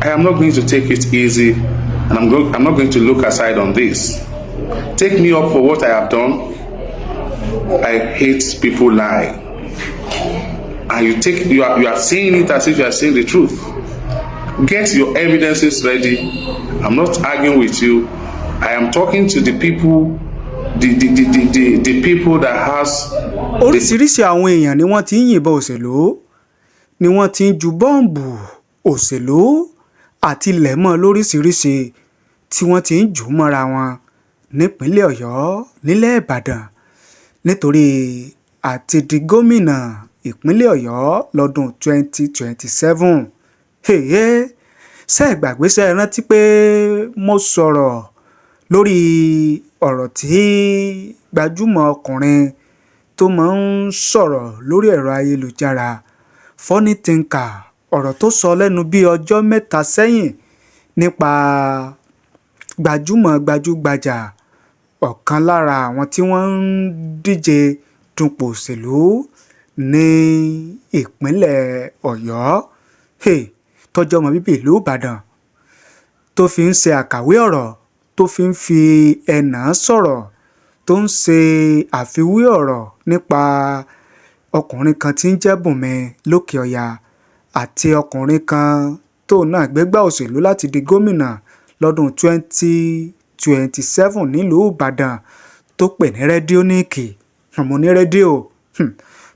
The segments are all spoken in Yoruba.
I am not going to take it easy, and I'm not going to look aside on this. Take me up for what I have done. I hate people lie, and you are saying it as if you are saying the truth. Get your evidences ready. I'm not arguing with you. I am talking to the people, the people that has. Oríṣiríṣi àwọn èèyàn ni wọ́n ti ń yìnbọn òṣèlú, ni wọ́n ti ń ju bọ́ǹbù òṣèlú àti lẹ̀mọ́ lóríṣiríṣi tí wọ́n ti ń jù mọ́ra wọn nípínlẹ̀ Ọ̀yọ́, nílẹ̀ Ìbàdàn, nítorí àti di gómìnà ìpínlẹ̀ Ọ̀yọ́ lọ́dún 2027. Ṣé ẹ gbàgbé, ṣé ẹ rántí pé mo sọ̀rọ̀ lórí ọ̀rọ̀ tí gbajúmọ̀ ọkùnrin tó máa ń sọ̀rọ̀ lórí ẹ̀rọ ayélujára Funny Thinker, ọ̀rọ̀ tó sọ lẹ́nu bí ọjọ́ mẹ́ta sẹ́yìn nípa gbajúgbajà ọ̀kan lára àwọn tí wọ́n ń díje dupò òṣèlú ní ìpínlẹ̀ Ọ̀yọ́, tọ́jọ́ ọmọ bíbí ìlú Ìbàdàn, tó fi ń ṣe àkàwé ọ̀rọ̀, tó fi ń fi ẹ̀nà sọ̀rọ̀, tó ń ṣe àfiwé ọ̀rọ̀ nípa ọkùnrin kan tí ń jẹ́ Bùnmi lókè ọya àti ọkùnrin kan tó náà gbégbá òṣèlú láti di gómìnà lọ́dún 2027 nílùú Ìbàdàn tó pè ní Rédíóníìkì, ọmọ onírédíò,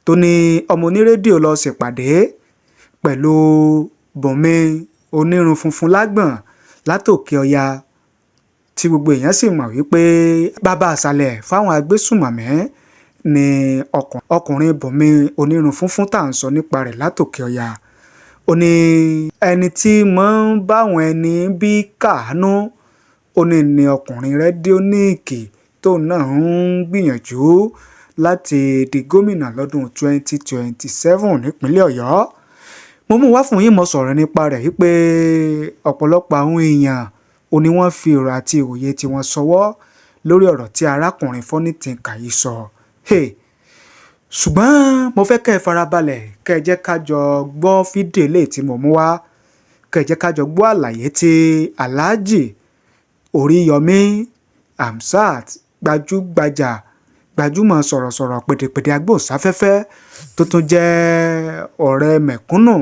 tó ní ọmọ onírédíò lọ ṣèpàdé pẹ̀lú Bùnmi onírun funfun lágbọ̀n látòkè ọya, tí gbogbo èèyàn sì mọ̀ wípé bàbá àṣàlẹ̀ fáwọn agbésùmọ̀mí ni ọkùnrin Bùnmi onírun funfun tá à ń sọ nípa rẹ̀ látòkè ọya. Ó ní ẹni tí mọ̀ ń báwọn ẹni bí káàánú, ó ní ọkùnrin Rédíóníìkì tó náà ń gbìyànjú láti di gómìnà lọ́dún 2027 nípínlẹ̀ Ọ̀yọ́. Mo mú wá fún yín, mo sọ̀rọ̀ nípa rẹ̀ wípé ọ̀pọ̀lọpọ̀ àwọn èèyàn ó ní wọ́n fi ọ̀rọ̀ àti òye tí wọ́n sọwọ́ lórí ọ̀rọ̀ tí arákùnrin Funny Thinker yìí sọ. Ṣùgbọ́n mo fẹ́ kẹ́ ẹ farabalẹ̀, kẹ́ ẹ jẹ́ ká jọ gbọ́ fídíò eléyìí tí mo mú wá, kẹ́ ẹ jẹ́ ká jọ gbọ́ àlàyé tí Alhaji Oríyọmí Hamzat, gbajúmọ̀ sọ̀rọ̀sọ̀rọ̀ pèdèpèdè agbóhùnsáfẹ́fẹ́ tó tún jẹ́ ọ̀rẹ́ mẹ̀kúnnù,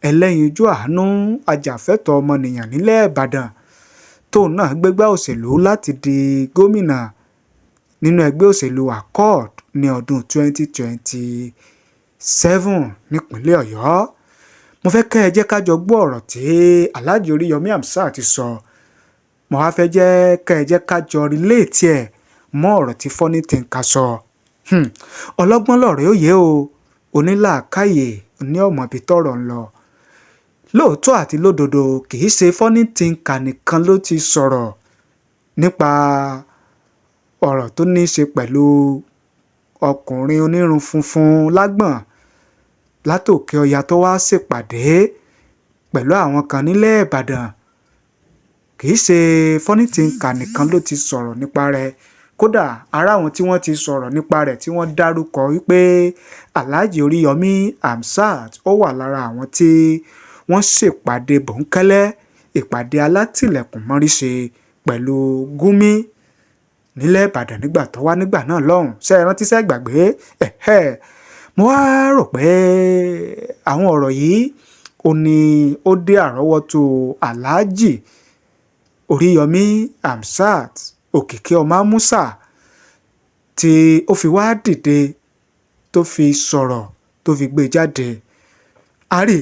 ẹlẹ́yinjú àánú, ajàfẹ́tọ̀ọ́ ọmọnìyàn nílẹ̀ Ìbàdàn, tó náà gbégbá òṣèlú láti di gómìnà nínú ẹgbẹ́ òṣèlú Accord ní ọdún 2027 nípínlẹ̀ Ọ̀yọ́. Mo fẹ́ kẹ́ ẹ jẹ́ ká jọ gbọ́ ọ̀rọ̀ tí Alhaji Oríyọmí Hamzat ti sọ. Mo wá fẹ́ jẹ́ kẹ́ ẹ jẹ́ ká jọ relate ẹ̀ mọ́ ọ̀rọ̀ tí Funny Thinker sọ. Ọlọ́gbọ́n lọ̀rẹ́ òye o, onílàákàyè ní ọmọ ibi tọ́rọ̀ ń lọ. Lóòótọ́ àti lódodo, kì í ṣe Funny Thinker nìkan ló ti sọ̀rọ̀ nípa ọ̀rọ̀ tó ní í ṣe pẹ̀lú ọkùnrin onírun funfun lágbọ̀n látòkè ọya tó wá ṣèpàdé pẹ̀lú àwọn kan nílẹ̀ Ìbàdàn. Kì í ṣe Funny Thinker nìkan ló ti sọ̀rọ̀ nípa rẹ̀. Kódà ara àwọn tí wọ́n ti sọ̀rọ̀ nípa rẹ̀ tí wọ́n dárúkọ wípé Alhaji Oríyọmí Hamzat ó wà lára àwọn tí wọ́n ṣèpàdé bòńkẹ́lẹ́, ìpàdé alátìlẹ̀kùn mọ́ríṣe pẹ̀lú Gumi nílẹ̀ Ìbàdàn nígbà tó wá nígbà náà lọ́hùn. Ṣé ẹ rántí, ṣé ẹ gbàgbé? Mo wá rò pé àwọn ọ̀rọ̀ yìí ó dé àrọ́wọ́tó Alhaji Oríyọmí Hamzat, òkìkí ọmọ Amusa, tí ó fi wá dìde tó fi sọ̀rọ̀ tó fi gbé jáde. Àrí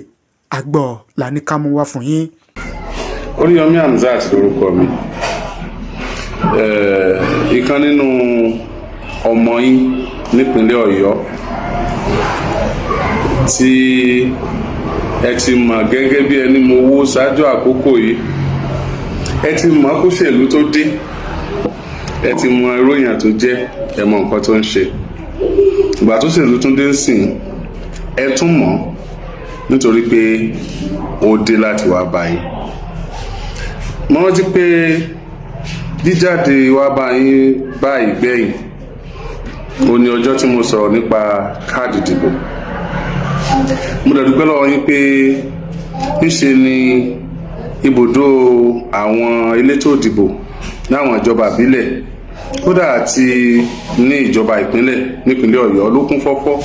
àgbọ̀ là ní ká mú wá fún yín. Oríyọmí Hamzat lórúkọ mi, ìkan nínú ọmọ yín nípínlẹ̀ Ọ̀yọ́ tí ẹ ti mọ̀ gẹ́gẹ́ bí ẹni mo wó ṣáájú àkókò yìí. Ẹ ti mọ̀ kó ṣèlú tó dé, ẹ ti mọ̀ ìròyìn tó jẹ́, ẹ mọ̀ nǹkan tó ń ṣe. Ìgbà tó ṣèlú tún dé ń sìn, ẹ tún mọ̀ nítorí pé ó dé láti wá báyìí. Mo rántí pé jíjáde wá báyìí gbẹ̀yìn ó ní ọjọ́ tí mo sọ̀rọ̀ nípa káàdì ìdìbò. Mo dẹ̀ dúpẹ́ lọ́wọ́ yín pé níṣe ni ibùdó àwọn elétò ìdìbò láwọn ìjọba ìbílẹ̀ kódà àti ní ìjọba ìpínlẹ̀ nípínlẹ̀ Ọ̀yọ́ ló kún fọ́fọ́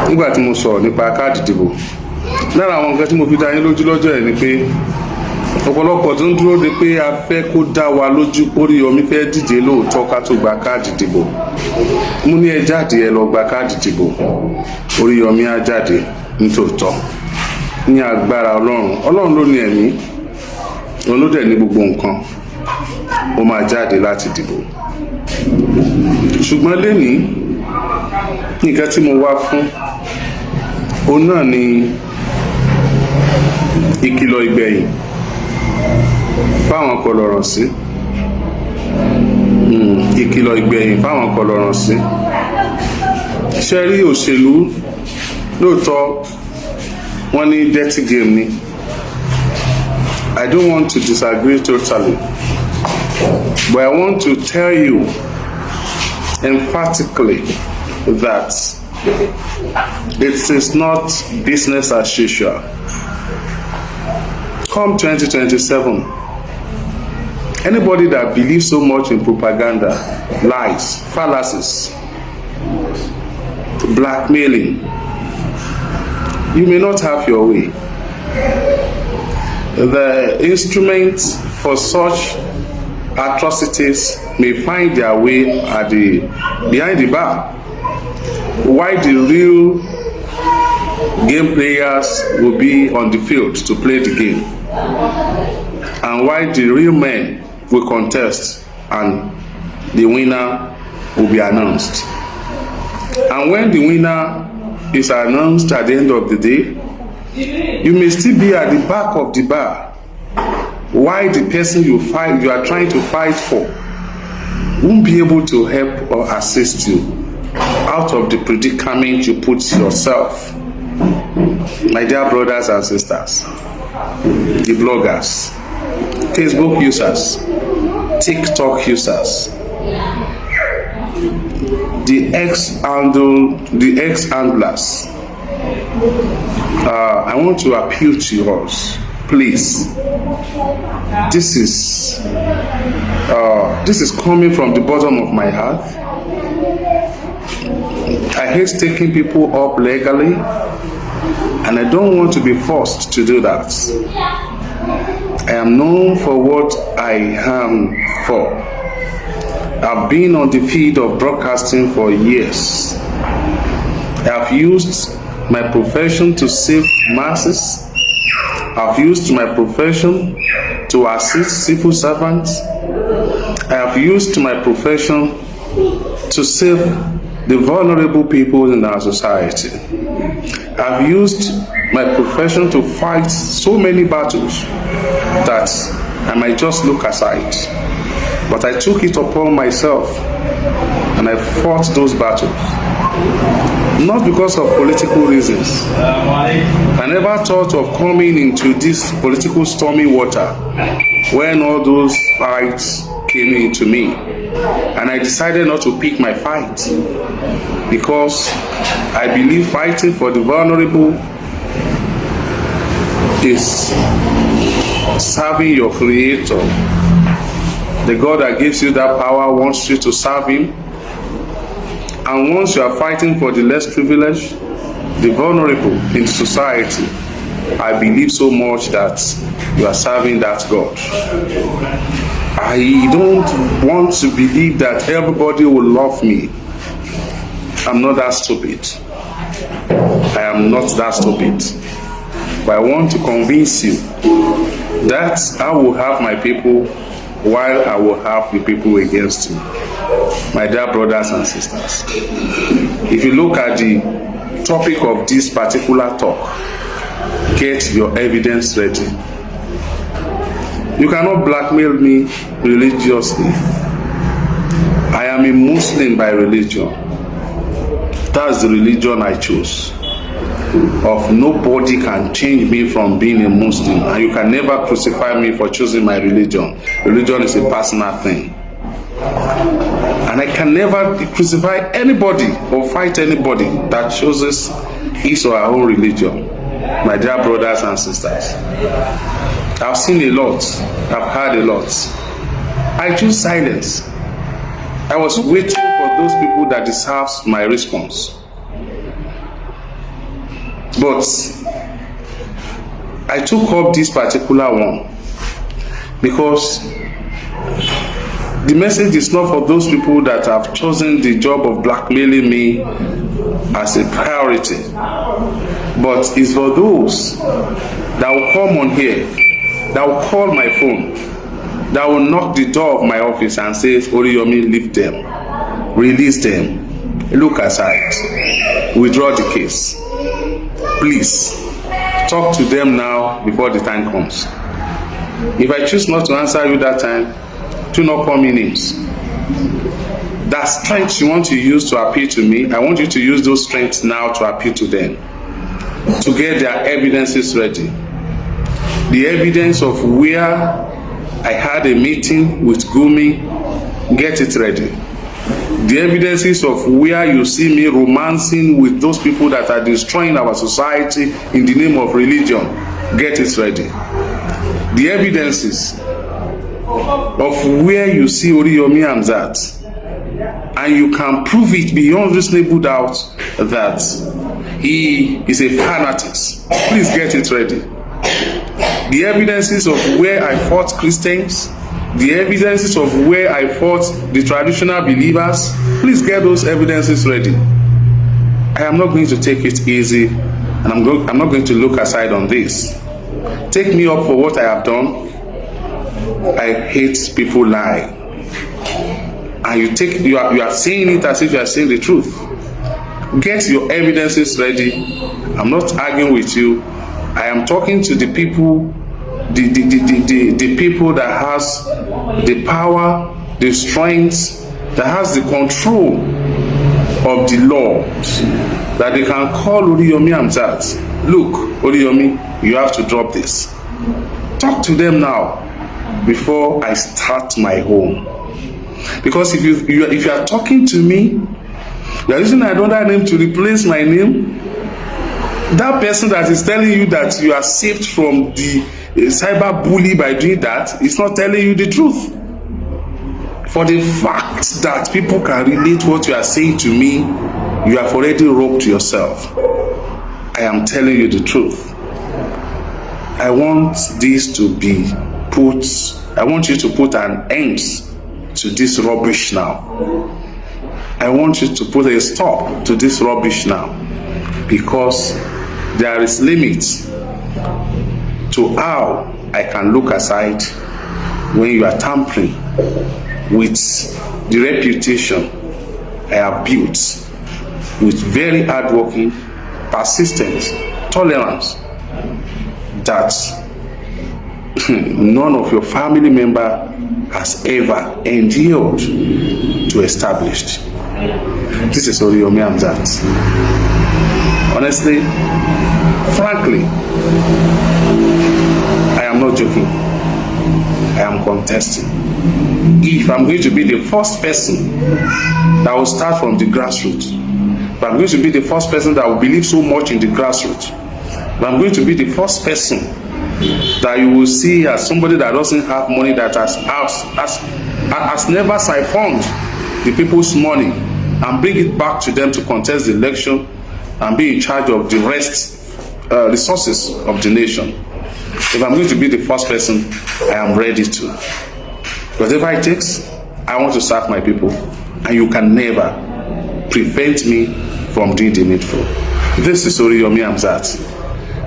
nígbà tí mo sọ̀rọ̀ nípa káàdì ìdìbò. Lára àwọn nǹkan tí mo fi dá yín lójú lọ́jọ́ ẹ̀ ni pé ọ̀pọ̀lọpọ̀ tó ń dúró de pé a fẹ́ kó dá wa lójú Oríyọmí fẹ́ díje lóòótọ́ ká tó gba káàdì ìdìbò. Mo ní ẹ jáde ẹ lọ gba káàdì ìdìbò, Oríyọmí á jáde nítòótọ́ ní agbára Ọlọ́run ló ní ẹ̀mí, òun ló dẹ̀ ní gbogbo nǹkan, ó máa jáde láti dìbò. Ṣùgbọ́n lénìí nǹkan tí mo wá fún òun náà ni ìkìlọ̀ ìgbẹ̀yìn fáwọn kọlọ̀rọ̀ sí, ìkìlọ̀ ìgbẹ̀yìn fáwọn kọlọ̀rọ̀ sí. Ṣé rí òṣèlú lóòótọ́ wọ́n ní dirty game ni. I don't want to disagree totally, but I want to tell you emphatically that it is not business as usual. Come 2027, anybody that believes so much in propaganda, lies, fallacies, blackmailing, you may not have your way. The instruments for such atrocities may find their way behind the bar, while the real game players will be on the field to play the game, and while the real men will contest and the winner will be announced. And when the winner is announced at the end of the day, you may still be at the back of the bar, while the person you are trying to fight for won't be able to help or assist you out of the predicament you put yourself. My dear brothers and sisters, the bloggers, Facebook users, TikTok users, the ex-handlers, I want to appeal to you all, please. This is coming from the bottom of my heart. I hate taking people up legally, and I don't want to be forced to do that. I am known for what I am for. I've been on the field of broadcasting for years. I've used my profession to save masses. I've used my profession to assist civil servants. I have used my profession to save the vulnerable people in our society. I've used my profession to fight so many battles that I might just look aside. But I took it upon myself and I fought those battles. Not because of political reasons. I never thought of coming into this political stormy water when all those fights came into me. And I decided not to pick my fight because I believe fighting for the vulnerable is serving your Creator. The God that gives you that power wants you to serve Him. And once you are fighting for the less privileged, the vulnerable in society, I believe so much that you are serving that God. I don't want to believe that everybody will love me. I'm not that stupid. I am not that stupid. But I want to convince you that I will have my people while I will have the people against you. My dear brothers and sisters, if you look at the topic of this particular talk, get your evidence ready. You cannot blackmail me religiously. I am a Muslim by religion. That's the religion I chose. Of nobody can change me from being a Muslim, and you can never crucify me for choosing my religion. Religion is a personal thing. And I can never crucify anybody or fight anybody that chooses his or her own religion. My dear brothers and sisters, I've seen a lot. I've heard a lot. I choose silence. I was waiting for those people that deserves my response. But I took up this particular one because the message is not for those people that have chosen the job of blackmailing me as a priority, but it's for those that will come on here, that will call my phone, that will knock the door of my office and say, Oriyomi, leave them, release them, look aside, withdraw the case. Please, talk to them now before the time comes. If I choose not to answer you that time, do not call me names. That strength you want to use to appeal to me, I want you to use those strengths now to appeal to them, to get their evidences ready. The evidence of where I had a meeting with Gumi, get it ready. The evidences of where you see me romancing with those people that are destroying our society in the name of religion, get it ready. The evidences of where you see Oriyomi Hamzat, and you can prove it beyond reasonable doubt that he is a fanatic, please get it ready. The evidences of where I fought Christians, the evidences of where I fought the traditional believers, please get those evidences ready. I am not going to take it easy, and I'm not going to look aside on this. Take me up for what I have done. I hate people lie. And you are saying it as if you are saying the truth. Get your evidences ready. I'm not arguing with you. I am talking to the people, the people that has the power, the strength, that has the control of the law, that they can call Oriyomi Hamzat. Look, Oriyomi, you have to drop this. Talk to them now before I start my home. Because if you are talking to me, you are using another name to replace my name. That person that is telling you that you are saved from the cyber bully by doing that is not telling you the truth. For the fact that people can relate what you are saying to me, you have already robbed yourself. I am telling you the truth. I want this to be put, I want you to put an end to this rubbish now. I want you to put a stop to this rubbish now, because there is limits to how I can look aside when you are tampering with the reputation I have built with very hardworking, persistent tolerance that none of your family member has ever endured to establish. This is Oriyomi Hamzat. Honestly, frankly, I am not joking. I am contesting. If I'm going to be the first person that will start from the grassroots, if I'm going to be the first person that will believe so much in the grassroots, if I'm going to be the first person that you will see as somebody that doesn't have money, that has never siphoned the people's money and bring it back to them to contest the election and be in charge of the resources of the nation. If I'm going to be the first person, I am ready to. Whatever it takes, I want to serve my people, and you can never prevent me from doing the needful. This is Oriyomi Hamzat.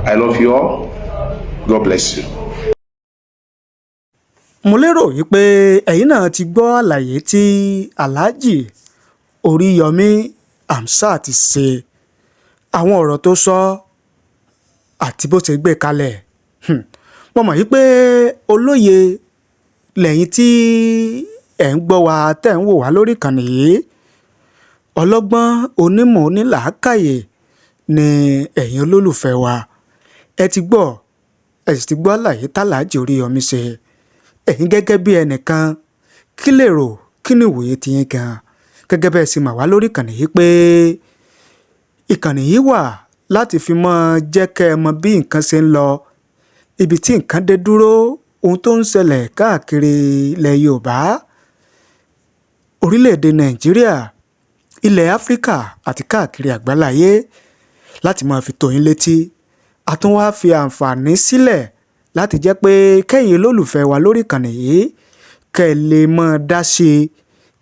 I love you all. God bless you. Mo lérò wípé ẹ̀yin náà ti gbọ́ àlàyé tí Alhaji Oriyomi Hamzat ti ṣe, àwọn ọ̀rọ̀ tó sọ àti bó ṣe gbé kalẹ̀. Mo mọ̀ wípé olóye lẹ́yìn tí ẹ̀ ń gbọ́ wa tẹ̀ ń wò wá lórí ìkànnì yìí, ọlọ́gbọ́n onímọ̀ onílàákàyè ni ẹ̀yin olólùfẹ́ wa. Ẹ ti gbọ́, ẹ sì ti gbọ́ àlàyé t'Alhaji Oriyomi ṣe. Ẹ̀yin gẹ́gẹ́ bí ẹnìkan, kí lè rò, kí ni ìwòye tiyín gan? Gẹ́gẹ́ bẹ́ẹ̀ sì mà wá lórí ìkànnì yìí pé ìkànnì yìí wà láti fi mọ́ jẹ́ kẹ́ ẹ mọ bí nǹkan ṣe ń lọ ibi tí nǹkan dé dúró, ohun tó ń ṣẹlẹ̀ káàkiri ilẹ̀ Yorùbá, orílẹ̀-èdè Nàìjíríà, ilẹ̀ Áfíríkà àti káàkiri àgbáláyé láti máa fi tó yín létí. A tún wá fi àǹfààní sílẹ̀ láti jẹ́ pé kẹ́yìn olólùfẹ́ wa lórí ìkànnì yìí kẹ́ ẹ lè máa dá sí i,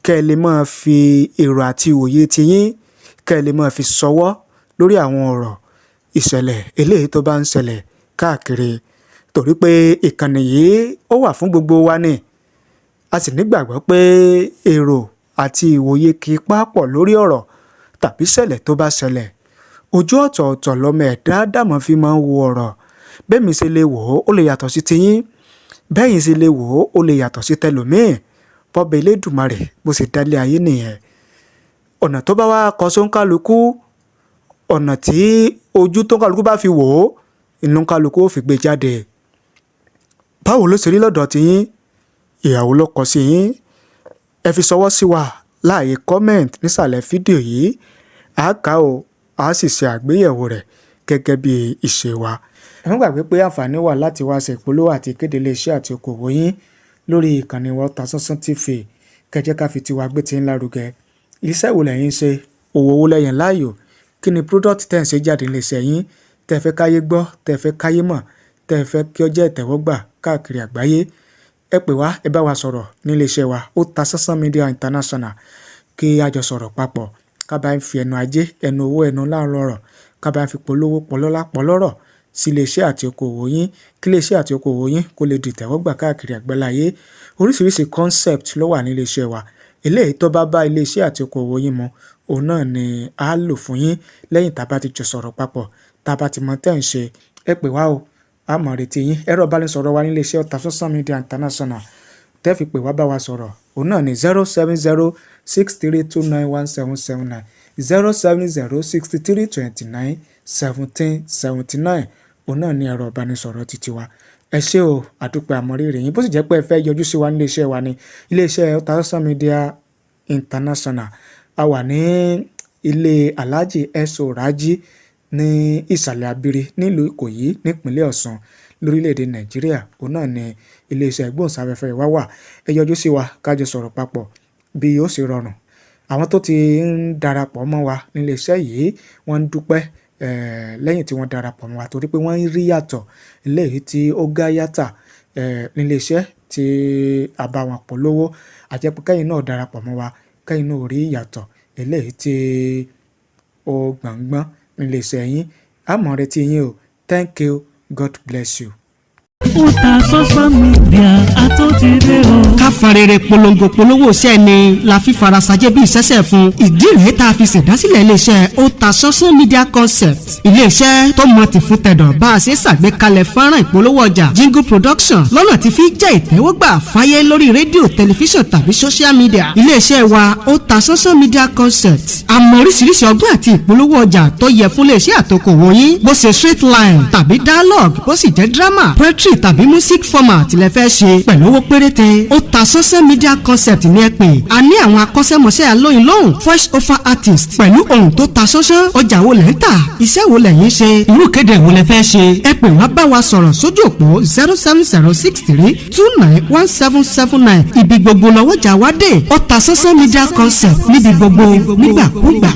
kẹ́ ẹ lè máa fi èrò àti òye tiyín kẹ́ ẹ lè máa fi ṣọwọ́ lórí àwọn ọ̀rọ̀ ìṣẹ̀lẹ̀ eléyìí tó bá ń ṣẹlẹ̀ káàkiri, torí pé ìkànnì yìí ó wà fún gbogbo wa ni. A sì nígbàgbọ́ pé èrò àti ìwòye kì í papọ̀ lórí ọ̀rọ̀ tàbí ṣẹlẹ̀ tó bá ṣẹlẹ̀. Ojú ọ̀tọ̀ọ̀tọ̀ lọmọ ẹ̀dá ádámọ̀ fi máa ń wo ọ̀rọ̀. Bẹ́mi ṣe lè wò ó lè yàtọ̀ sí tiyín, bẹ́yìn ṣe lè wò ó lè yàtọ̀ sí tẹlòmíì. Bọ́ba Elédùmarè bó ṣe dálé ayé nìyẹn. Ọ̀nà tó bá wá kọ sóńkálukú, ọ̀nà tí ojú tó kálukú bá fi wò ó, inú kálukú ó fi gbé jáde. Báwo ló ṣe rí lọ́dọ̀ tiyín? Ìyàwó ló kọ sí yín? Ẹ fi ṣọwọ́ sí wa láàyè comment nísàlẹ̀ fídíò yìí. A kà ó, a sì ṣe àgbéyẹ̀wò rẹ̀ gẹ́gẹ́ bí ìṣe wa. Ẹ má gbàgbé pé àǹfààní wà láti wá ṣe ìpolówó àti ìkéde iléeṣẹ́ àti okòwò yín lórí ìkànnì wa Otasansan TV. Kẹ́jẹ́ ká fi tiwa gbé tí ń lárugẹ. Iṣẹ́ wo lẹ́yìn ṣe? Òwò wo lẹ́yìn láàyò? Kí ni product tẹ́ ń ṣe jáde iléeṣẹ́ yín? Tẹ́ fẹ́ káyé gbọ́, tẹ́ fẹ́ káyé mọ̀, tẹ́ fẹ́ kí ó jẹ́ ìtẹ́wọ́gbà káàkiri àgbáyé? Ẹ pè wá, ẹ bá wa sọ̀rọ̀ ní iléeṣẹ́ wa Otasansan Media International, kí a jọ sọ̀rọ̀ papọ̀. Ká bá ń fi ẹnu ajé, ẹnu owó, ẹnu láàrọ̀ ọ̀rọ̀, ká bá ń fi polówó pọlọ́lá pọlọ́rọ̀ sí iléeṣẹ́ àti okòwò yín, kí iléeṣẹ́ àti okòwò yín kó lè di ìtẹ́wọ́gbà káàkiri àgbáláyé. Oríṣiríṣi concept ló wà ní iléeṣẹ́ wa. Eléyìí tó bá iléeṣẹ́ àti okòwò yín mu, òun náà ni a lò fún yín lẹ́yìn tá a bá ti jọ sọ̀rọ̀ papọ̀, tá a bá ti mọ tẹ́ ń ṣe. Ẹ pè wá o, a mọ̀ retí yín. Ẹ̀rọ ìbánisọ̀rọ̀ wa ní iléeṣẹ́ Otasansan Media International tẹ́ fi pè wá bá wa sọ̀rọ̀, òun náà ni 07063291779 07063291779. Òun náà ni ẹ̀rọ ìbánisọ̀rọ̀ títí wa. Ẹ ṣé o, àdúpẹ́ àmọ̀rírì yín. Bó sì jẹ́ pé ẹ fẹ́ yọjú sí wa ní iléeṣẹ́ wa ní iléeṣẹ́ Otasansan Media International. A wà ní ilé Alhaji S.O. Raji ní ìsàlẹ̀ Abiri nílùú Ìkòyí nípínlẹ̀ Ọ̀ṣun lórílẹ̀‐èdè Nàìjíríà. Òun náà ni iléeṣẹ́ ìgbóhùnsáfẹ́fẹ́ wa wà. Ẹ yọjú sí wa ká jọ sọ̀rọ̀ papọ̀ bí ó ṣe rọrùn. Àwọn tó ti ń darapọ̀ mọ́ wa nílé iṣẹ́ yìí wọ́n ń dúpẹ́ lẹ́yìn tí wọ́n darapọ̀ mọ́ wa, torí pé wọ́n ń rí yàtọ̀ eléyìí tí ó gá yàtà nílé iṣẹ́ tí a bá wọn polówó. Àjẹpọ̀ kẹ́yìn náà darapọ̀ mọ́ wa, kẹ́yìn náà rí yàtọ̀ eléyìí tí ó gbọ̀ngbọ́n nílé iṣẹ́ yín. A mọ̀ retí yín o. Thank you. God bless you. Otasansan Media àtúntìdé o. Ká farere polongo iṣẹ́ ni la fi farasajẹ́ bí ìṣẹ́ṣẹ́ fún. Ìdí rèé tá a fi ṣèdásílẹ̀ iléeṣẹ́ Otasansan Media Concept. Iléeṣẹ́ tó mọ ti fún tẹ̀dọ̀ bá a ṣe ṣàgbékalẹ̀ fọ́nrán ìpolówó ọjà jingle production lọ́nà tí fi jẹ́ ìtẹ́wọ́gbà fáyé lórí rédíò, tẹlifíṣàn tàbí social media. Iléeṣẹ́ wa Otasansan Media Concept. Àmọ́ oríṣiríṣi ọgbọ́n àti ìpolówó ọjà tó yẹ fún iléeṣẹ́ àtòkòwò yín. Bó ṣe straight line tàbí dialogue, bó sì jẹ́ drama, poetry tàbí music format lẹ fẹ́ ṣe pẹ̀lú owó péréte. Otasansan Media Concept ní ẹ pè. A ní àwọn akọ́ṣẹ́mọṣẹ́ alóyin lóhùn voice over artist pẹ̀lú ohùn tó ta sánsán. Ọjà wo lẹ̀ ń tà? Iṣẹ́ wo lẹ̀yin ṣe? Irú kéde wo lẹ fẹ́ ṣe? Ẹ pè wá bá wa sọ̀rọ̀ sójú òpó 07063291779. Ibi gbogbo lọ́wọ́jà wá dé. Otasansan Media Concept níbi gbogbo nígbàkúgbà.